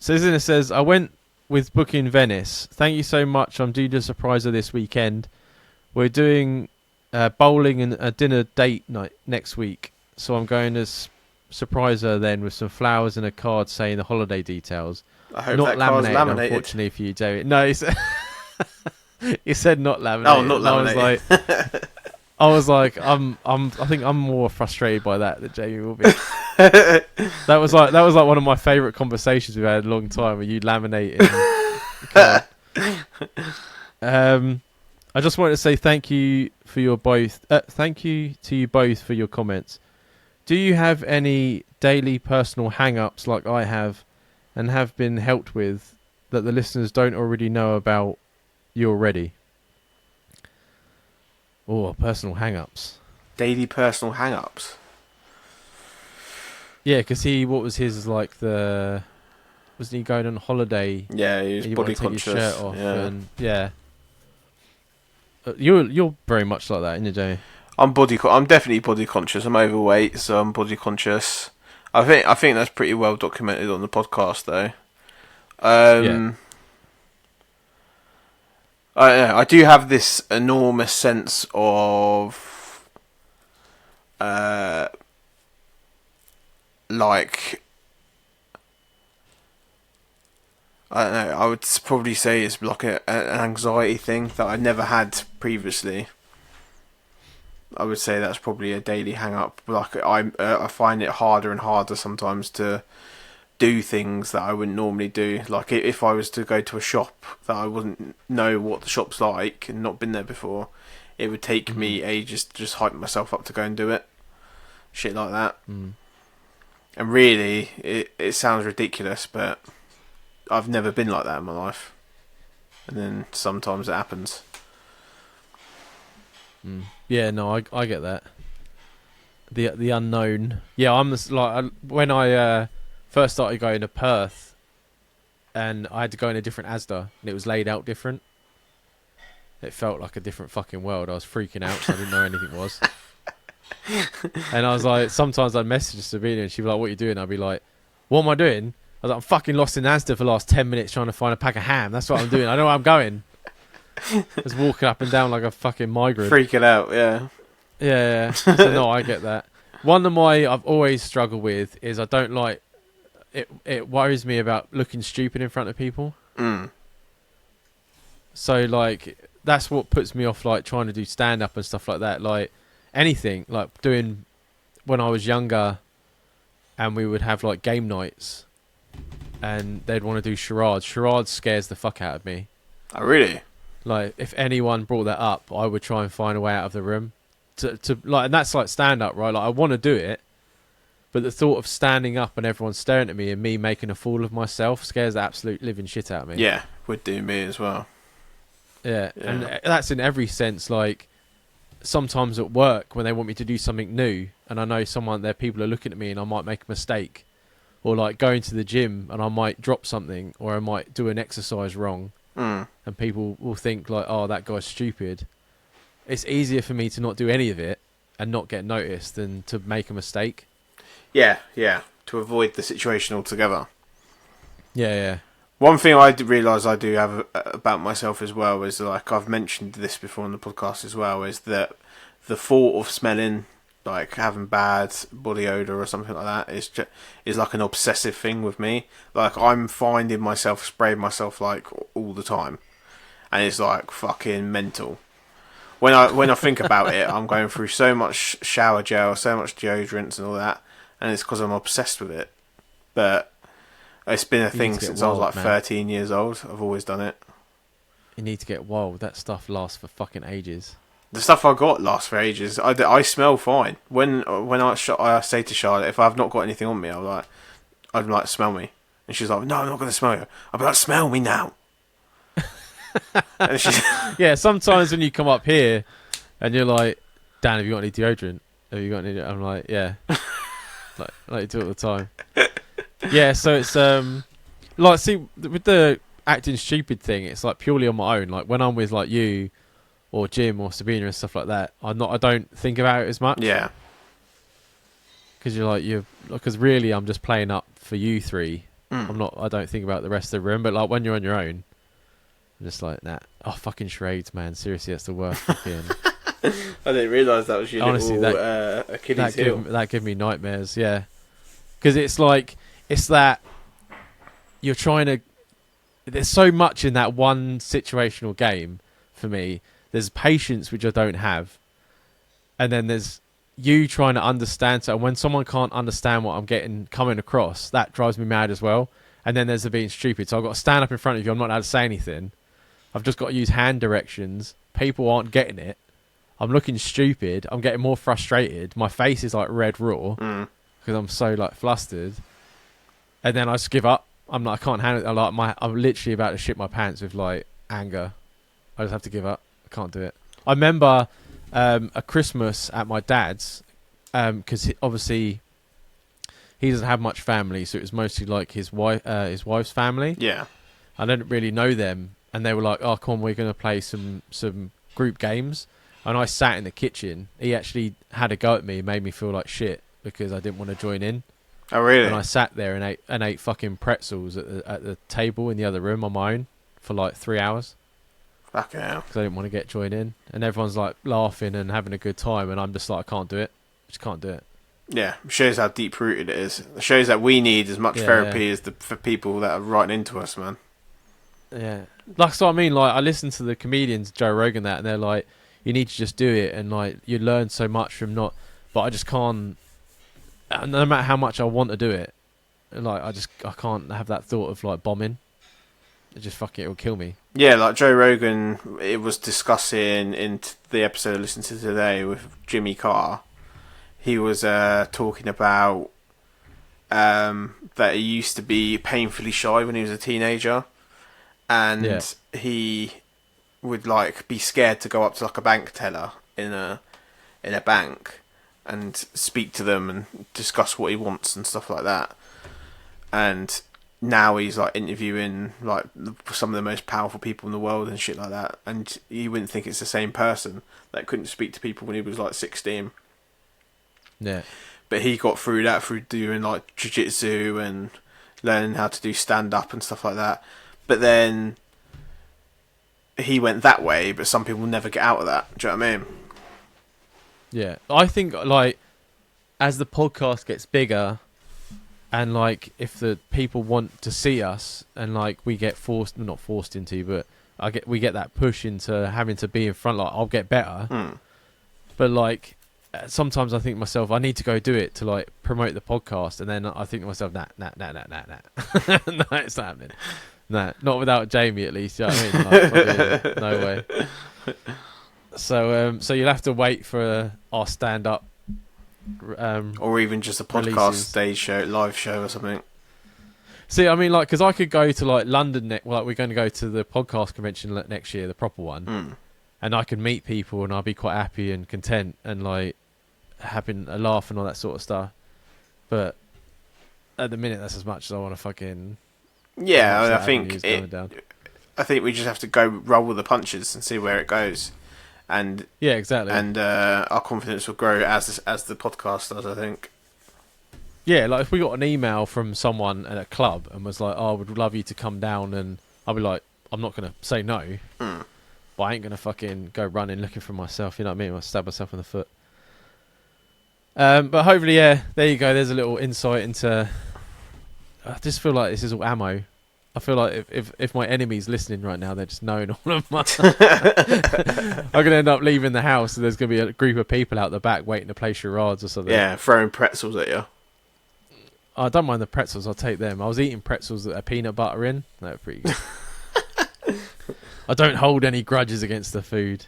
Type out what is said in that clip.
Susanna says, I went with booking Venice. Thank you so much. I'm due to surprise her this weekend. We're doing bowling and a dinner date night next week. So I'm going to surprise her then with some flowers and a card saying the holiday details. I hope not that card's laminated. Unfortunately for you, David. No, he said not laminated. Oh, not laminated. I was like, I think I'm more frustrated by that than Jamie will be. That was like one of my favourite conversations we've had in a long time, where you laminating the card. I just wanted to say thank you for your both. Thank you to you both for your comments. Do you have any daily personal hang-ups like I have, and have been helped with, that the listeners don't already know about you already? Oh, personal hang-ups. Daily personal hang-ups. Yeah, because what was his, like, wasn't he going on holiday? Yeah, he was body conscious. Take his shirt off and you're very much like that, isn't you, Jamie? I'm definitely body conscious. I'm overweight, so I'm body conscious. I think that's pretty well documented on the podcast, though. I do have this enormous sense of like, I don't know, I would probably say it's like an anxiety thing that I never had previously. I would say that's probably a daily hang-up. Like, I find it harder and harder sometimes to do things that I wouldn't normally do. Like, if I was to go to a shop that I wouldn't know what the shop's like and not been there before, it would take me ages to just hype myself up to go and do it. Shit like that. And really, it sounds ridiculous, but I've never been like that in my life. And then sometimes it happens. Yeah, no, I get that. The unknown. Yeah, I'm like, when I first started going to Perth, and I had to go in a different Asda, and it was laid out different. It felt like a different fucking world. I was freaking out, so I didn't know anything was. And I was like, sometimes I'd message Sabina, and she'd be like, "What are you doing?" I'd be like, "What am I doing?" I was like, "I'm fucking lost in Asda for the last 10 minutes trying to find a pack of ham. That's what I'm doing. I know where I'm going." Just walking up and down like a fucking migrant. Freaking out, yeah. Yeah. So no, I get that. One of I've always struggled with is I don't like it. It worries me about looking stupid in front of people. So like that's what puts me off, like trying to do stand up and stuff like that. Like anything, like doing when I was younger, and we would have like game nights, and they'd want to do charades. Charades scares the fuck out of me. Oh, really? Like, if anyone brought that up, I would try and find a way out of the room. To like, and that's like stand up, right? Like, I want to do it, but the thought of standing up and everyone staring at me and me making a fool of myself scares the absolute living shit out of me. Yeah, would do me as well. Yeah, and that's in every sense. Like, sometimes at work when they want me to do something new, and I know people are looking at me, and I might make a mistake, or like going to the gym and I might drop something, or I might do an exercise wrong. And people will think like, "Oh, that guy's stupid." It's easier for me to not do any of it and not get noticed than to make a mistake. Yeah. To avoid the situation altogether. Yeah. One thing I realise I do have about myself as well is, like, I've mentioned this before on the podcast as well, is that the thought of smelling, like having bad body odour or something like that, is like an obsessive thing with me. Like, I'm finding myself spraying myself like all the time, and it's like fucking mental. When I think about it, I'm going through so much shower gel, so much deodorants and all that, and it's because I'm obsessed with it. But it's been a thing since I was like 13 years old. I've always done it. You need to get wild. That stuff lasts for fucking ages. The stuff I got lasts for ages. I smell fine. When I say to Charlotte, if I've not got anything on me, I'd like, smell me. And she's like, "No, I'm not going to smell you." I'll be like, "Smell me now." And yeah, sometimes when you come up here and you're like, "Dan, have you got any deodorant? Have you got any?" I'm like, "Yeah." like you do it all the time. Yeah, so it's like, see, with the acting stupid thing, it's like purely on my own. Like when I'm with like you or Jim or Sabina and stuff like that, I don't think about it as much. Yeah. Because because really I'm just playing up for you three. Mm. I don't think about the rest of the room. But like when you're on your own, I'm just like, nah. Oh, fucking charades, man. Seriously, that's the worst. Fucking. I didn't realise that was your Honestly, little Achilles heel. That gave me nightmares. Yeah, because it's that you're trying to. There's so much in that one situational game for me. There's patience, which I don't have, and then there's you trying to understand. So when someone can't understand what I'm coming across, that drives me mad as well. And then there's the being stupid. So I've got to stand up in front of you. I'm not allowed to say anything. I've just got to use hand directions. People aren't getting it. I'm looking stupid. I'm getting more frustrated. My face is like red raw because I'm so like flustered. And then I just give up. I'm like, I can't handle it. I'm literally about to shit my pants with like anger. I just have to give up. I can't do it. I remember a Christmas at my dad's because obviously he doesn't have much family, so it was mostly like his wife's family. Yeah. I didn't really know them, and they were like, "Oh, come on, we're gonna play some group games." And I sat in the kitchen. He actually had a go at me, made me feel like shit because I didn't want to join in. Oh, really? And I sat there and ate fucking pretzels at the table in the other room on my own for like 3 hours. Fucking hell. Because I didn't want to get joined in. And everyone's like laughing and having a good time, and I'm just like, I can't do it. Just can't do it. Yeah, it shows how deep rooted it is. It shows that we need as much therapy as for people that are writing into us, man. Yeah, that's what I mean. Like, I listen to the comedians, Joe Rogan, and they're like, you need to just do it, and like you learn so much from not. But I just can't. No matter how much I want to do it, like I can't have that thought of like bombing. It will kill me. Yeah, like Joe Rogan, it was discussing in the episode I listened to today with Jimmy Carr. He was talking about that he used to be painfully shy when he was a teenager, and he would like be scared to go up to like a bank teller in a bank and speak to them and discuss what he wants and stuff like that. And now he's like interviewing like some of the most powerful people in the world and shit like that, and you wouldn't think it's the same person that couldn't speak to people when he was like 16. Yeah. But he got through that through doing like jiu-jitsu and learning how to do stand-up and stuff like that. But then he went that way, but some people never get out of that. Do you know what I mean? Yeah. I think like as the podcast gets bigger and like if the people want to see us and like we get not forced into, but we get that push into having to be in front, like I'll get better. But like sometimes I think to myself, I need to go do it to like promote the podcast, and then I think to myself, nah, no, it's not happening. Nah, not without Jamie at least. You know what I mean? Like, fucking, no way. So you'll have to wait for our stand up, or even just a podcast releases. stage show, live show or something. See, I mean, like, because I could go to like London. Like, we're going to go to the podcast convention next year, the proper one, and I can meet people, and I'll be quite happy and content, and like having a laugh and all that sort of stuff. But at the minute, that's as much as I want to fucking. Yeah, I think we just have to go roll with the punches and see where it goes, and yeah, exactly. And our confidence will grow as the podcast does, I think. Yeah, like if we got an email from someone at a club and was like, "Oh, I would love you to come down," and I'll be like, "I'm not gonna say no, but I ain't gonna fucking go running looking for myself." You know what I mean? I'll stab myself in the foot. But hopefully, yeah, there you go. There's a little insight into. I just feel like this is all ammo. I feel like if my enemy's listening right now, they're just knowing all of my. I'm gonna end up leaving the house, and there's gonna be a group of people out the back waiting to play charades or something. Yeah, throwing pretzels at you. I don't mind the pretzels. I'll take them. I was eating pretzels that are peanut butter in. They were pretty good. I don't hold any grudges against the food.